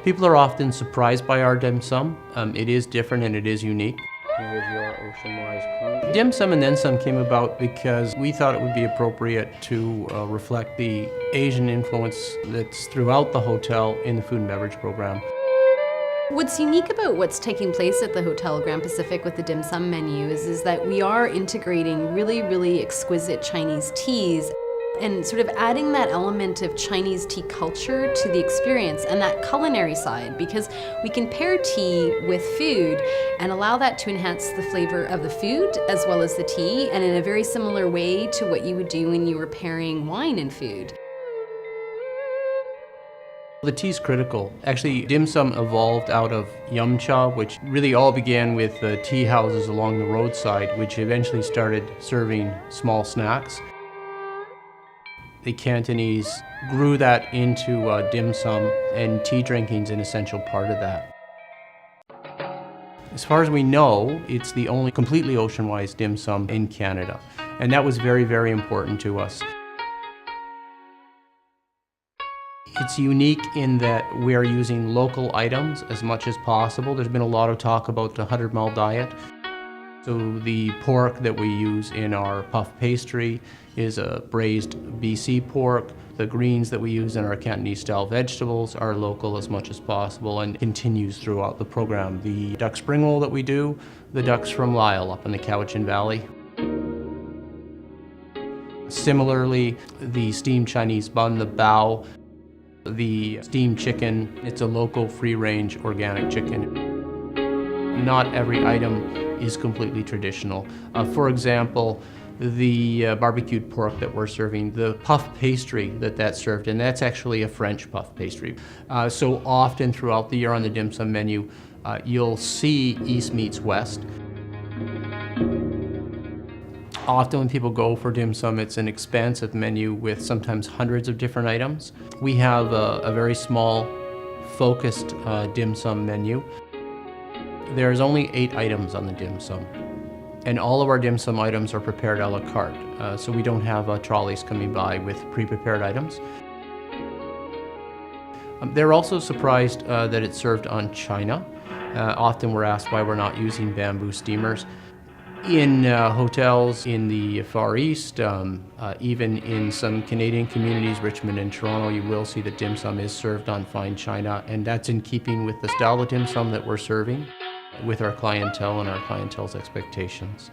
People are often surprised by our dim sum. It is different and it is unique. Here's your ocean-wise crunch. Dim sum and then some came about because we thought it would be appropriate to reflect the Asian influence that's throughout the hotel in the food and beverage program. What's unique about what's taking place at the Hotel Grand Pacific with the dim sum menu is that we are integrating really exquisite Chinese teas and sort of adding that element of Chinese tea culture to the experience and that culinary side, because we can pair tea with food and allow that to enhance the flavor of the food as well as the tea, and in a very similar way to what you would do when you were pairing wine and food. The tea's critical. Actually, dim sum evolved out of yum cha, which really all began with the tea houses along the roadside, which eventually started serving small snacks. The Cantonese grew that into dim sum, and tea drinking is an essential part of that. As far as we know, it's the only completely ocean-wise dim sum in Canada, and that was very important to us. It's unique in that we are using local items as much as possible. There's been a lot of talk about the 100-mile diet. So the pork that we use in our puff pastry is a braised BC pork. The greens that we use in our Cantonese-style vegetables are local as much as possible and continues throughout the program. The duck spring roll that we do, the duck's from Lyle up in the Cowichan Valley. Similarly, the steamed Chinese bun, the bao, the steamed chicken, it's a local free-range organic chicken. Not every item is completely traditional. For example, the barbecued pork that we're serving, the puff pastry that's served, and that's actually a French puff pastry. So often throughout the year on the dim sum menu, you'll see East meets West. Often when people go for dim sum, it's an expansive menu with sometimes hundreds of different items. We have a very small, focused dim sum menu. There's only 8 items on the dim sum, and all of our dim sum items are prepared a la carte, so we don't have trolleys coming by with pre-prepared items. They're also surprised that it's served on china. Often we're asked why we're not using bamboo steamers. In hotels in the Far East, even in some Canadian communities, Richmond and Toronto, you will see that dim sum is served on fine china, and that's in keeping with the style of dim sum that we're serving with our clientele and our clientele's expectations.